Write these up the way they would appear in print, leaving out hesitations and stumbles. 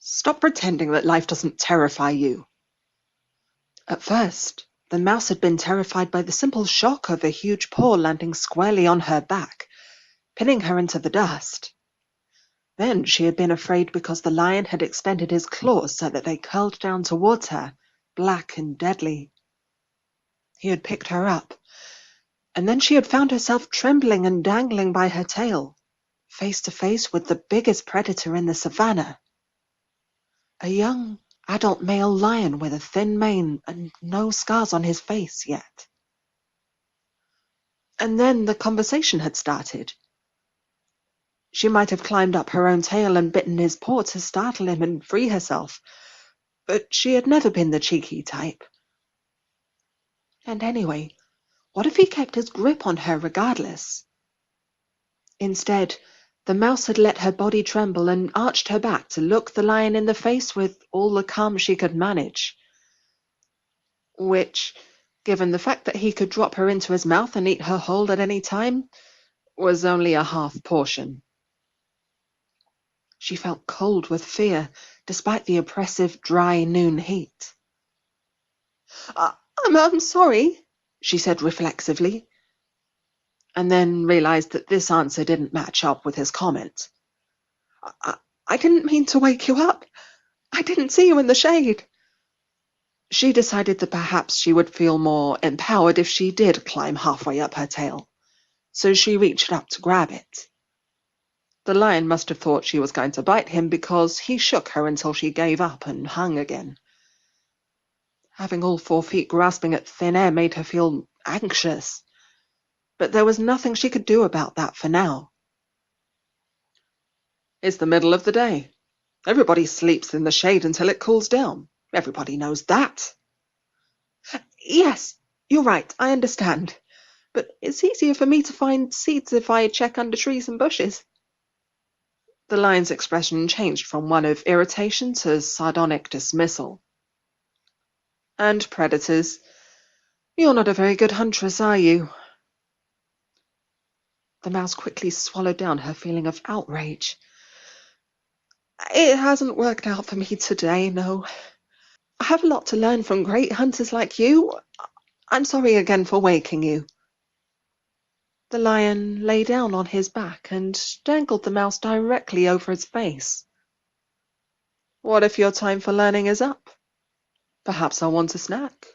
Stop pretending that life doesn't terrify you. At first, the mouse had been terrified by the simple shock of a huge paw landing squarely on her back, pinning her into the dust. Then she had been afraid because the lion had extended his claws so that they curled down towards her, black and deadly. He had picked her up, and then she had found herself trembling and dangling by her tail, face to face with the biggest predator in the savannah. A young, adult male lion with a thin mane and no scars on his face yet. And then the conversation had started. She might have climbed up her own tail and bitten his paw to startle him and free herself, but she had never been the cheeky type. And anyway, what if he kept his grip on her regardless? Instead, the mouse had let her body tremble and arched her back to look the lion in the face with all the calm she could manage. Which, given the fact that he could drop her into his mouth and eat her whole at any time, was only a half portion. She felt cold with fear, despite the oppressive, dry noon heat. I'm sorry," she said reflexively, and then realized that this answer didn't match up with his comment. I didn't mean to wake you up. I didn't see you in the shade." She decided that perhaps she would feel more empowered if she did climb halfway up her tail, so she reached up to grab it. The lion must have thought she was going to bite him because he shook her until she gave up and hung again. Having all 4 feet grasping at thin air made her feel anxious, but there was nothing she could do about that for now. It's the middle of the day. Everybody sleeps in the shade until it cools down. Everybody knows that. Yes, you're right, I understand. But it's easier for me to find seeds if I check under trees and bushes. The lion's expression changed from one of irritation to sardonic dismissal. And predators. You're not a very good huntress, are you? The mouse quickly swallowed down her feeling of outrage. It hasn't worked out for me today, no. I have a lot to learn from great hunters like you. I'm sorry again for waking you. The lion lay down on his back and dangled the mouse directly over its face. What if your time for learning is up? Perhaps I want a snack.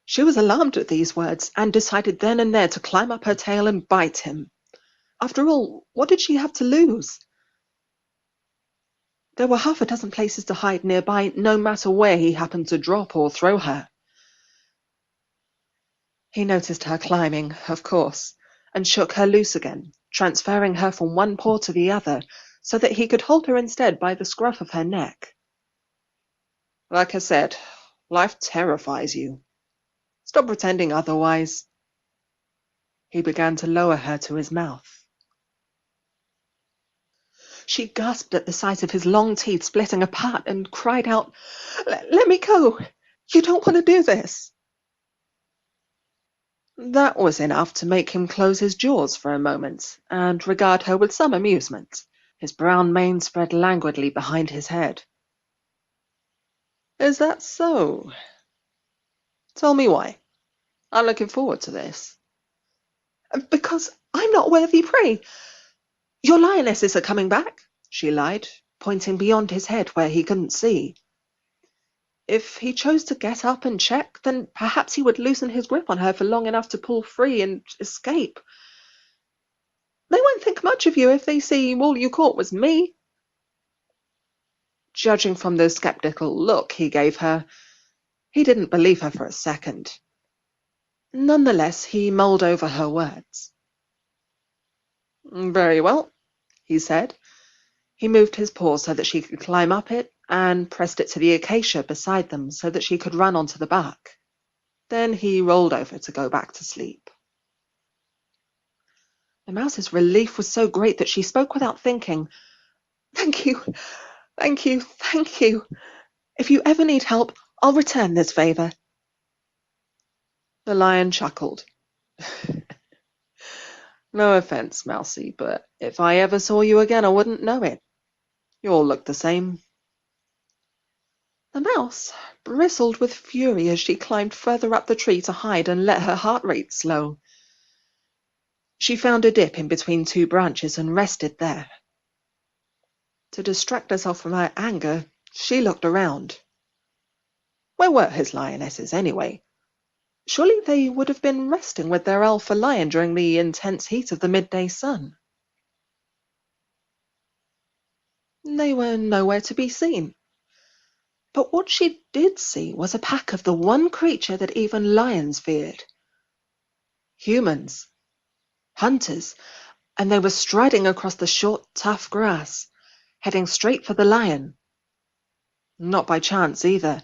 She was alarmed at these words and decided then and there to climb up her tail and bite him. After all, what did she have to lose? There were half a dozen places to hide nearby, no matter where he happened to drop or throw her. He noticed her climbing, of course, and shook her loose again, transferring her from one paw to the other, so that he could hold her instead by the scruff of her neck. Like I said, life terrifies you. Stop pretending otherwise. He began to lower her to his mouth. She gasped at the sight of his long teeth splitting apart and cried out, Let me go! You don't want to do this! That was enough to make him close his jaws for a moment and regard her with some amusement, his brown mane spread languidly behind his head. Is that so? Tell me why. I'm looking forward to this. Because I'm not worthy prey. Your lionesses are coming back, she lied, pointing beyond his head where he couldn't see. If he chose to get up and check, then perhaps he would loosen his grip on her for long enough to pull free and escape. They won't think much of you if they see all you caught was me. Judging from the skeptical look he gave her, he didn't believe her for a second. Nonetheless, he mulled over her words. Very well, he said. He moved his paw so that she could climb up it and pressed it to the acacia beside them so that she could run onto the bark. Then he rolled over to go back to sleep. The mouse's relief was so great that she spoke without thinking. Thank you, thank you, thank you. If you ever need help, I'll return this favor. The lion chuckled. No offense, Mousie, but if I ever saw you again, I wouldn't know it. You all look the same." The mouse bristled with fury as she climbed further up the tree to hide and let her heart rate slow. She found a dip in between two branches and rested there. To distract herself from her anger, she looked around. Where were his lionesses, anyway? Surely they would have been resting with their alpha lion during the intense heat of the midday sun. They were nowhere to be seen. But what she did see was a pack of the one creature that even lions feared. Humans. Hunters. And they were striding across the short, tough grass, heading straight for the lion. Not by chance, either.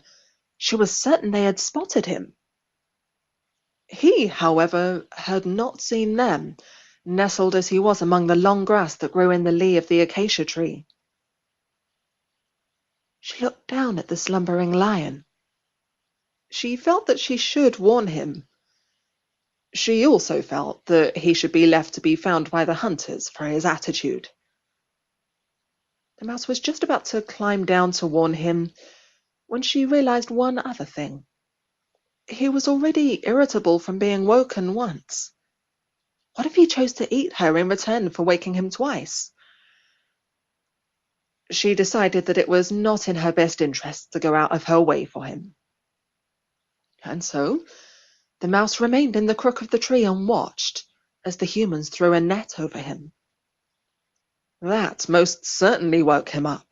She was certain they had spotted him. He, however, had not seen them, nestled as he was among the long grass that grew in the lee of the acacia tree. She looked down at the slumbering lion. She felt that she should warn him. She also felt that he should be left to be found by the hunters for his attitude. The mouse was just about to climb down to warn him when she realized one other thing. He was already irritable from being woken once. What if he chose to eat her in return for waking him twice? She decided that it was not in her best interest to go out of her way for him. And so, the mouse remained in the crook of the tree and watched as the humans threw a net over him. That most certainly woke him up.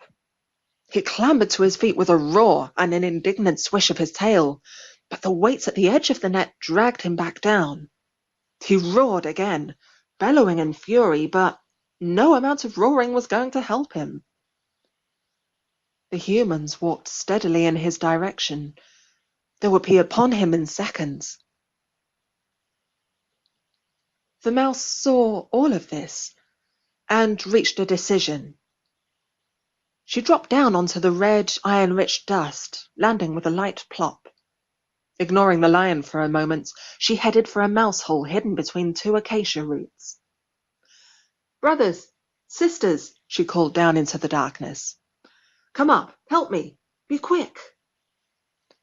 He clambered to his feet with a roar and an indignant swish of his tail, but the weights at the edge of the net dragged him back down. He roared again, bellowing in fury, but no amount of roaring was going to help him. The humans walked steadily in his direction. They would be upon him in seconds. The mouse saw all of this and reached a decision. She dropped down onto the red, iron-rich dust, landing with a light plop. Ignoring the lion for a moment, she headed for a mouse hole hidden between two acacia roots. "Brothers, sisters," she called down into the darkness. "Come up, help me, be quick."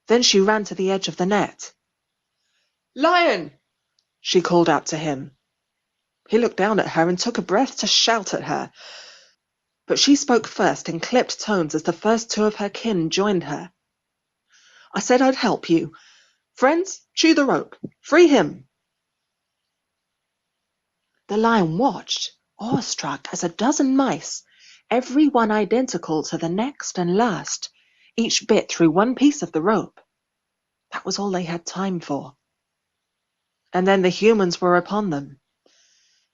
Then she ran to the edge of the net. "Lion!" she called out to him. He looked down at her and took a breath to shout at her. But she spoke first in clipped tones as the first two of her kin joined her. "I said I'd help you. Friends, chew the rope. Free him." The lion watched, awestruck, as a dozen mice, every one identical to the next and last, each bit through one piece of the rope. That was all they had time for. And then the humans were upon them.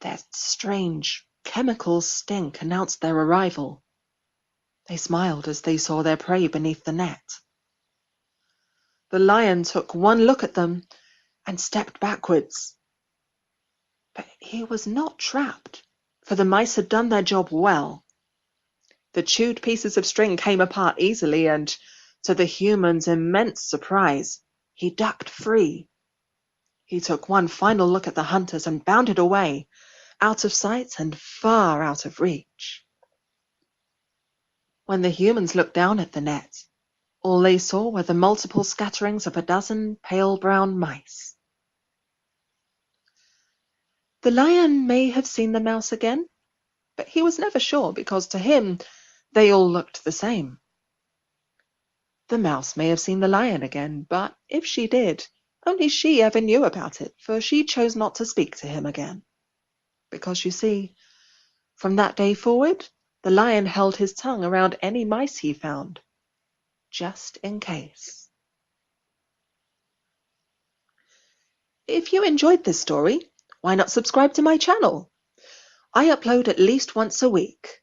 Their strange, chemical stink announced their arrival. They smiled as they saw their prey beneath the net. The lion took one look at them and stepped backwards. But he was not trapped, for the mice had done their job well. The chewed pieces of string came apart easily, and, to the human's immense surprise, he ducked free. He took one final look at the hunters and bounded away, out of sight and far out of reach. When the humans looked down at the net, all they saw were the multiple scatterings of a dozen pale brown mice. The lion may have seen the mouse again, but he was never sure because to him they all looked the same. The mouse may have seen the lion again, but if she did, only she ever knew about it, for she chose not to speak to him again. Because, you see, from that day forward, the lion held his tongue around any mice he found, just in case. If you enjoyed this story, why not subscribe to my channel? I upload at least once a week.